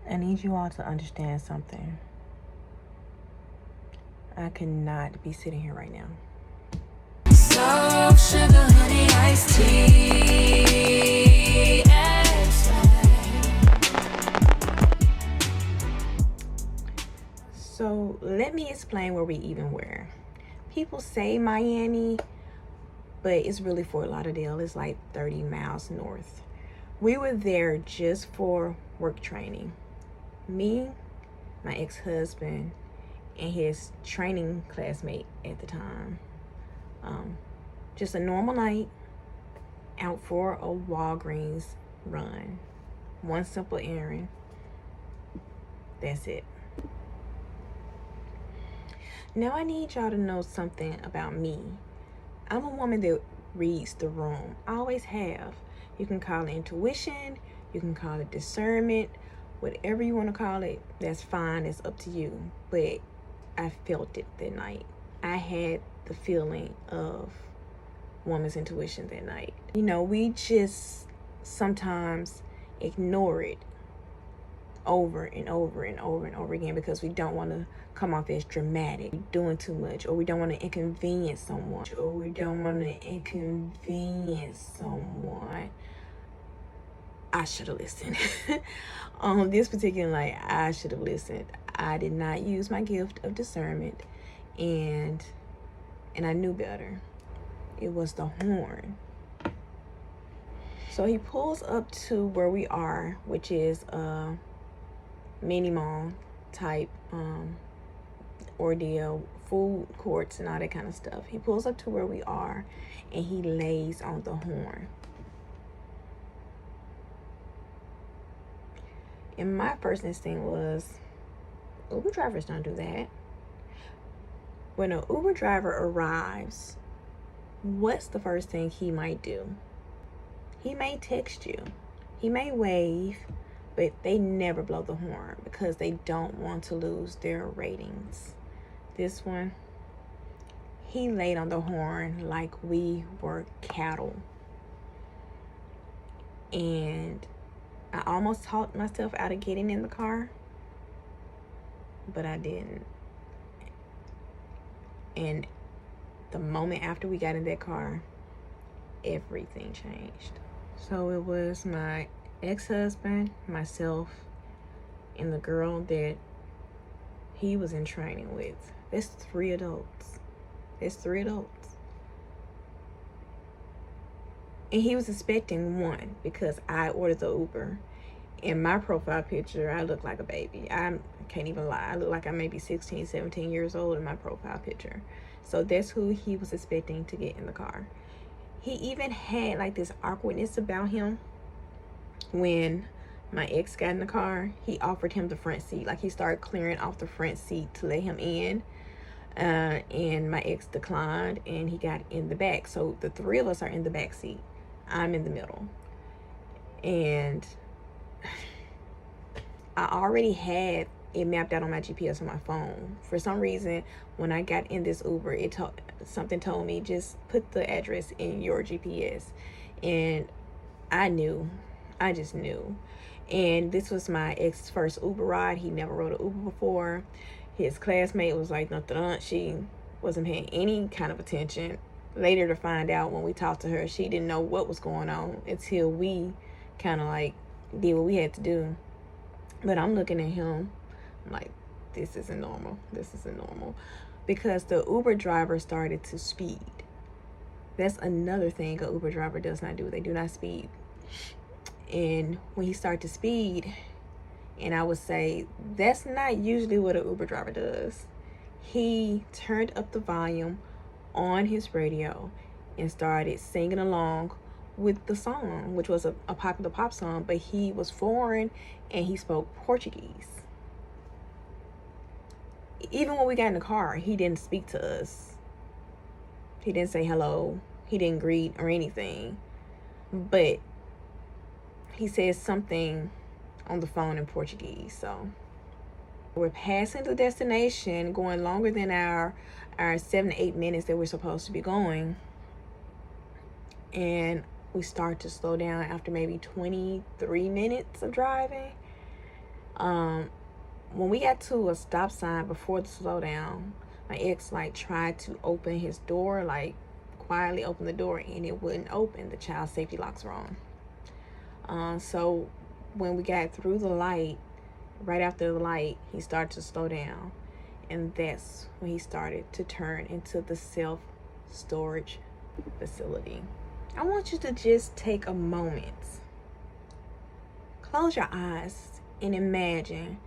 I need you all to understand something. I cannot be sitting here right now. So sugar, honey, iced tea. So let me explain where we even were. People say Miami, but it's really Fort Lauderdale. It's like 30 miles north. We were there just for work training. Me, my ex-husband, and his training classmate at the time. Just a normal night out for a Walgreens run. One simple errand. That's it. Now I need y'all to know something about me. I'm a woman that reads the room. I always have. You can call it intuition. You can call it discernment. Whatever you want to call it, that's fine. It's up to you. But I felt it that night. I had the feeling of woman's intuition that night. You know, we just sometimes ignore it over and over and over and over again because we don't want to come off as dramatic, doing too much, or we don't want to inconvenience someone, I should have listened. On this particular night, I should have listened. I did not use my gift of discernment, and I knew better. It was the horn. So he pulls up to where we are, which is a mini mall type ordeal, food courts and all that kind of stuff. He pulls up to where we are and he lays on the horn. And my first instinct was, Uber drivers don't do that. When an Uber driver arrives, what's the first thing he might do? He may text you. He may wave, but they never blow the horn because they don't want to lose their ratings. This one, he laid on the horn like we were cattle. And I almost talked myself out of getting in the car, but I didn't. And the moment after we got in that car, everything changed. So it was my ex-husband, myself, and the girl that he was in training with. That's 3 adults. And he was expecting one because I ordered the Uber. In my profile picture, I look like a baby. I can't even lie. I look like I may be 16, 17 years old in my profile picture. So that's who he was expecting to get in the car. He even had like this awkwardness about him. When my ex got in the car, he offered him the front seat. Like he started clearing off the front seat to let him in. And my ex declined and he got in the back. So the 3 of us are in the back seat. I'm in the middle. And I already had it mapped out on my GPS on my phone. For some reason, when I got in this Uber, something told me just put the address in your GPS. And I just knew. And this was my ex's first Uber ride. He never rode an Uber before. His classmate was like, she wasn't paying any kind of attention. Later to find out when we talked to her, she didn't know what was going on until we kind of like did what we had to do. But I'm looking at him, I'm like, this isn't normal. Because the Uber driver started to speed. That's another thing an Uber driver does not do. They do not speed. And when he started to speed, and I would say that's not usually what an Uber driver does. He turned up the volume on his radio and started singing along with the song, which was a popular pop song, but he was foreign and he spoke Portuguese. Even when we got in the car, he didn't speak to us. He didn't say hello. He didn't greet or anything. But he said something on the phone in Portuguese. So we're passing the destination, going longer than our 7 to 8 minutes that we're supposed to be going. And we start to slow down after maybe 23 minutes of driving. When we got to a stop sign before the slowdown, my ex like tried to open his door, like quietly open the door, and it wouldn't open. The child safety locks were on. So when we got through the light, right after the light, he started to slow down, and that's when he started to turn into the self-storage facility. I want you to just take a moment, close your eyes, and imagine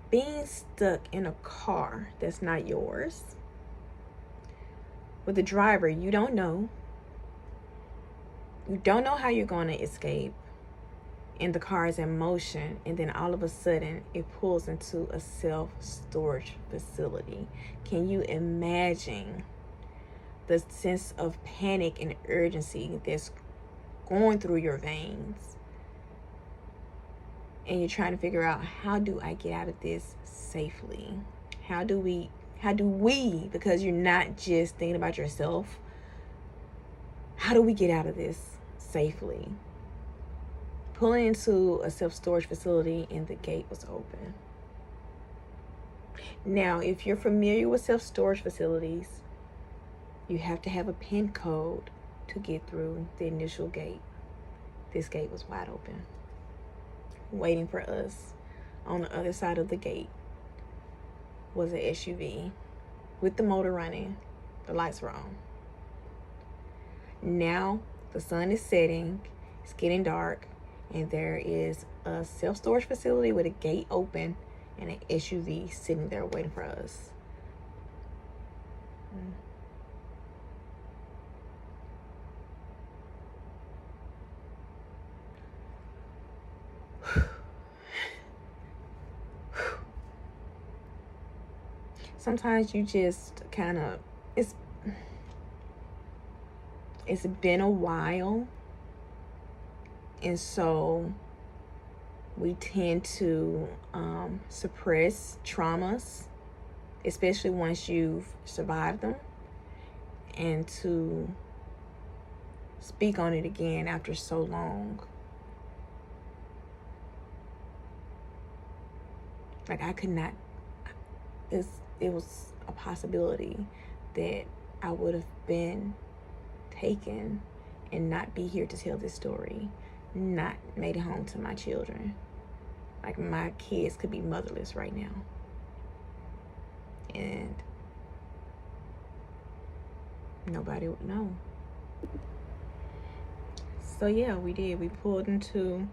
being stuck in a car that's not yours, with a driver you don't know. You don't know how you're going to escape, and the car is in motion, and then all of a sudden it pulls into a self-storage facility. Can you imagine the sense of panic and urgency that's going through your veins? And you're trying to figure out, how do I get out of this safely? How do we, because you're not just thinking about yourself, how do we get out of this safely? Pulling into a self-storage facility, and the gate was open. Now, if you're familiar with self-storage facilities, you have to have a PIN code to get through the initial gate. This gate was wide open. Waiting for us on the other side of the gate was an SUV with the motor running. The lights were on. Now the sun is setting, it's getting dark, and there is a self-storage facility with a gate open and an SUV sitting there waiting for us. Sometimes you just kind of, it's been a while, and so we tend to suppress traumas, especially once you've survived them, and to speak on it again after so long. Like, I could not, it was a possibility that I would have been taken and not be here to tell this story, not made it home to my children. Like, my kids could be motherless right now. And nobody would know. So yeah, we did. We pulled into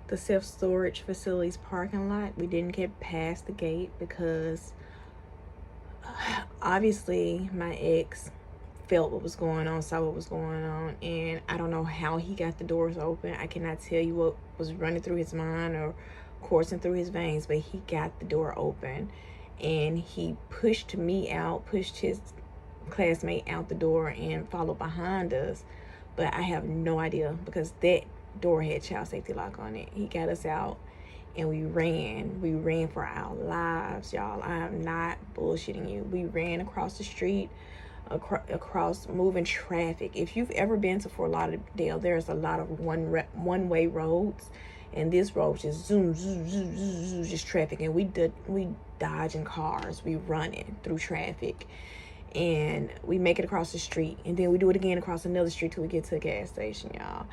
the self-storage facility's parking lot. We didn't get past the gate because obviously my ex felt what was going on, saw what was going on, and I don't know how he got the doors open. I cannot tell you what was running through his mind or coursing through his veins, but he got the door open, and he pushed me out, pushed his classmate out the door, and followed behind us. But I have no idea, because that door had child safety lock on it. He got us out, and we ran for our lives, y'all. I am not bullshitting you. We ran across the street, across moving traffic. If you've ever been to Fort Lauderdale, there's a lot of one-way roads, and this road just zoom, just traffic, and we dodging cars, we running through traffic, and we make it across the street, and then we do it again across another street till we get to a gas station, y'all.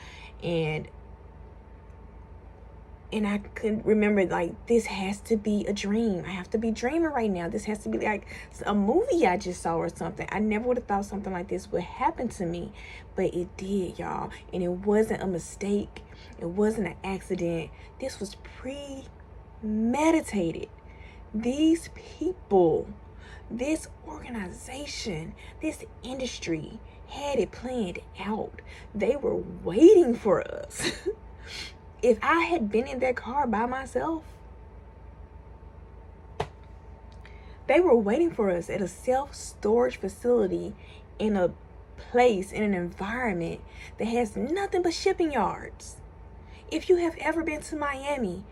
And I could remember, like, this has to be a dream. I have to be dreaming right now. This has to be like a movie I just saw or something. I never would have thought something like this would happen to me, but it did, y'all. And it wasn't a mistake. It wasn't an accident. This was premeditated. These people, this organization, this industry had it planned out. They were waiting for us. If I had been in that car by myself, they were waiting for us at a self-storage facility in a place, in an environment that has nothing but shipping yards. If you have ever been to Miami,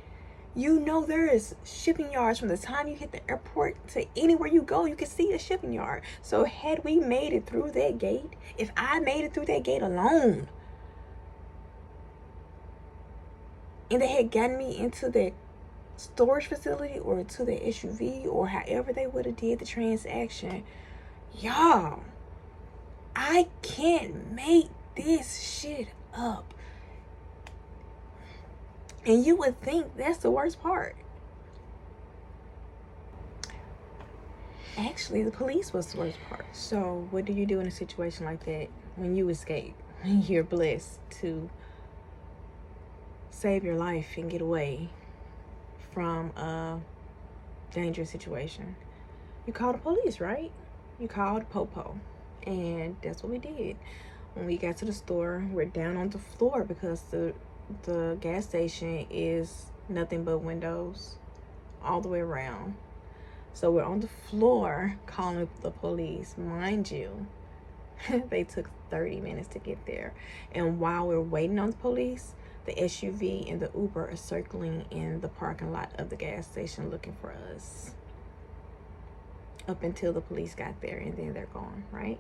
you know there is shipping yards from the time you hit the airport to anywhere you go. You can see a shipping yard. So had we made it through that gate, if I made it through that gate alone, and they had gotten me into that storage facility or to the SUV or however they would have did the transaction. Y'all, I can't make this shit up. And you would think that's the worst part. Actually, the police was the worst part. So what do you do in a situation like that when you escape? You're blessed to save your life and get away from a dangerous situation. You call the police, right? You called Popo. And that's what we did. When we got to the store, we're down on the floor because the gas station is nothing but windows all the way around. So we're on the floor calling the police. Mind you, they took 30 minutes to get there. And while we're waiting on the police, the SUV and the Uber are circling in the parking lot of the gas station looking for us. Up until the police got there, and then they're gone, right?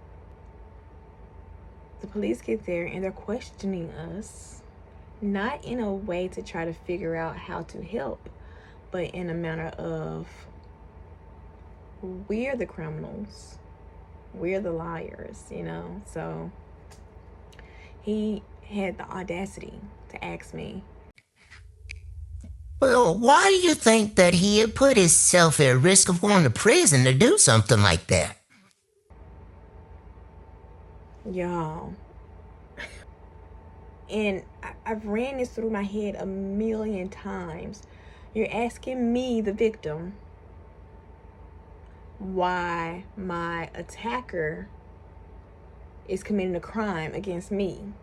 The police get there and they're questioning us, not in a way to try to figure out how to help, but in a manner of, we're the criminals, we're the liars, you know? So he had the audacity to ask me, Well, why do you think that he had put himself at risk of going to prison to do something like that? y'all, and I've ran this through my head a million times. You're asking me, the victim, why my attacker is committing a crime against me.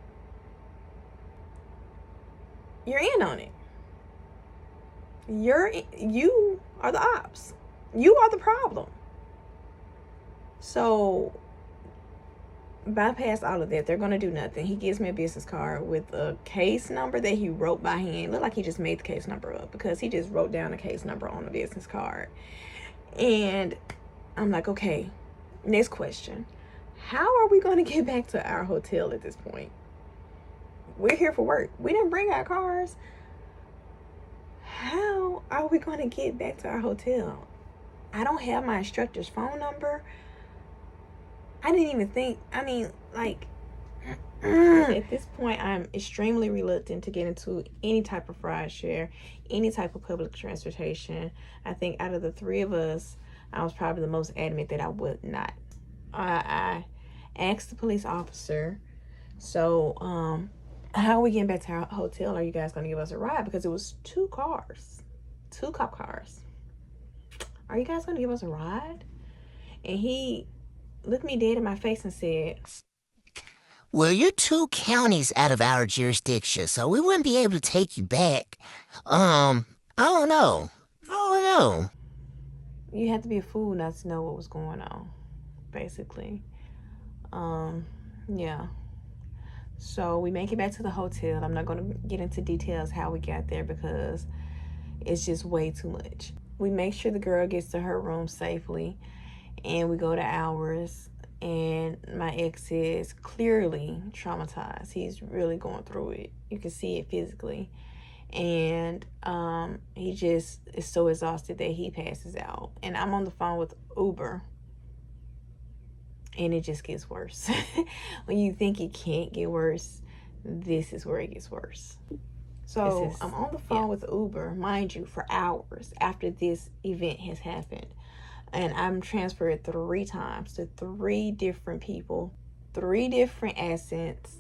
You're in on it. You are the ops. You are the problem. So bypass all of that. They're gonna do nothing. He gives me a business card with a case number that he wrote by hand. Looked like he just made the case number up because he just wrote down a case number on the business card. And I'm like, okay, next question. How are we gonna get back to our hotel at this point? We're here for work. We didn't bring our cars. How are we going to get back to our hotel? I don't have my instructor's phone number. I didn't even think, at this point, I'm extremely reluctant to get into any type of ride share, any type of public transportation. I think out of the three of us, I was probably the most adamant that I would not. I asked the police officer, so, how are we getting back to our hotel? Are you guys going to give us a ride? Because it was two cop cars. Are you guys going to give us a ride? And he looked me dead in my face and said, Well, you're 2 counties out of our jurisdiction, so we wouldn't be able to take you back. I don't know. you had to be a fool not to know what was going on, basically. Yeah. So we make it back to the hotel. I'm not going to get into details how we got there because it's just way too much. We make sure the girl gets to her room safely, and we go to ours. And my ex is clearly traumatized. He's really going through it. You can see it physically. And he just is so exhausted that he passes out. And I'm on the phone with Uber. And it just gets worse. When you think it can't get worse, this is where it gets worse. So I'm on the phone with Uber, mind you, for hours after this event has happened. And I'm transferred 3 times to 3 different people, 3 different accents.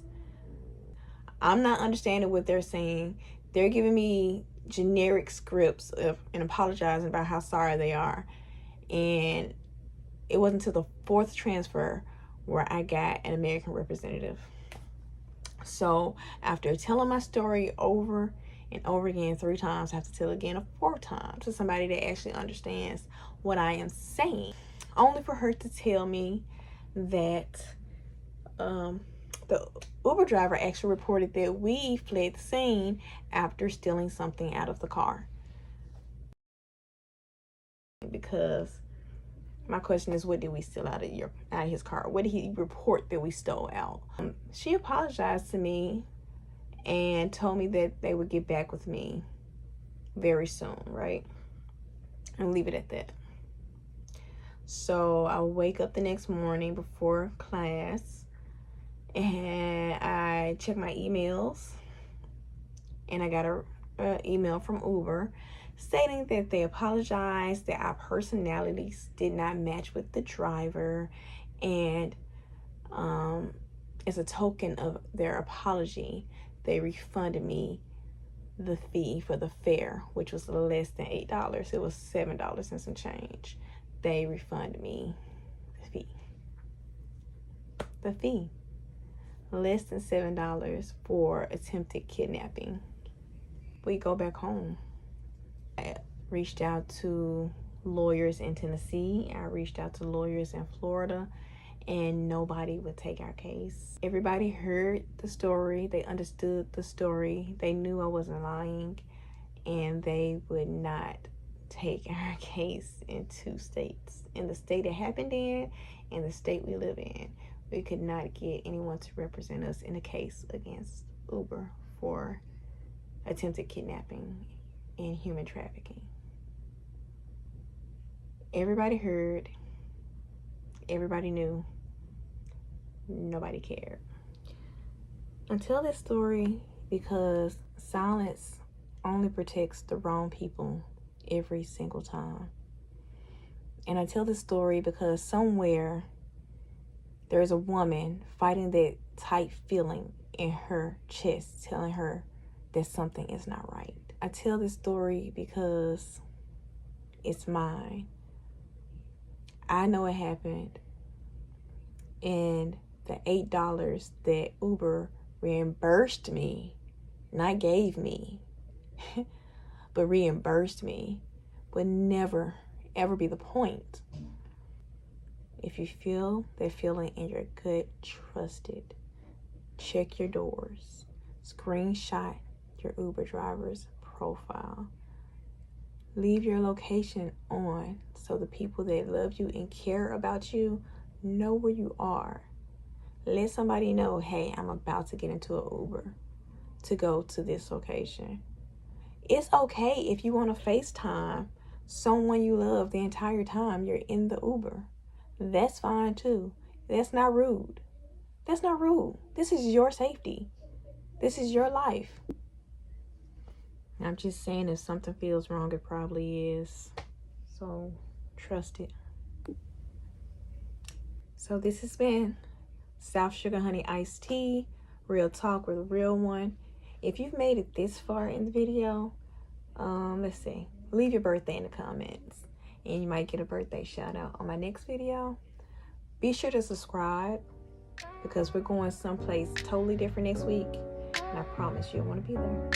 I'm not understanding what they're saying. They're giving me generic scripts and apologizing about how sorry they are. And it wasn't until the 4th transfer where I got an American representative. So after telling my story over and over again 3 times, I have to tell it again a 4th time to somebody that actually understands what I am saying. Only for her to tell me that the Uber driver actually reported that we fled the scene after stealing something out of the car. Because my question is, what did we steal out of his car? What did he report that we stole out? She apologized to me and told me that they would get back with me very soon, right? And leave it at that. So I wake up the next morning before class and I check my emails, and I got a email from Uber stating that they apologized, that our personalities did not match with the driver, and as a token of their apology, they refunded me the fee for the fare, which was less than $8. It was $7 and some change. They refunded me the fee, less than $7 for attempted kidnapping. We go back home. I reached out to lawyers in Tennessee. I reached out to lawyers in Florida, and nobody would take our case. Everybody heard the story. They understood the story. They knew I wasn't lying, and they would not take our case in 2 states. In the state it happened in and the state we live in. We could not get anyone to represent us in a case against Uber for attempted kidnapping and human trafficking. Everybody heard, everybody knew, nobody cared. I tell this story because silence only protects the wrong people every single time. And I tell this story because somewhere there's a woman fighting that tight feeling in her chest, telling her that something is not right. I tell this story because it's mine. I know it happened, and the $8 that Uber reimbursed me, not gave me, but reimbursed me, would never, ever be the point. If you feel that feeling in your gut, trust it. Check your doors. Screenshot your Uber driver's profile. Leave your location on so the people that love you and care about you know where you are. Let somebody know, hey, I'm about to get into an Uber to go to this location. It's okay if you want to FaceTime someone you love the entire time you're in the Uber. That's fine too. That's not rude. That's not rude. This is your safety. This is your life. I'm just saying, if something feels wrong, it probably is. So trust it. So this has been South Sugar Honey Iced Tea, real talk with a real one. If you've made it this far in the video, let's see, leave your birthday in the comments and you might get a birthday shout out on my next video. Be sure to subscribe because we're going someplace totally different next week, and I promise you'll want to be there.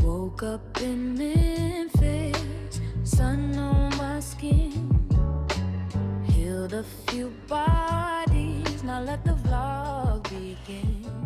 Woke up in Memphis, sun on my skin. Healed a few bodies, now let the vlog begin.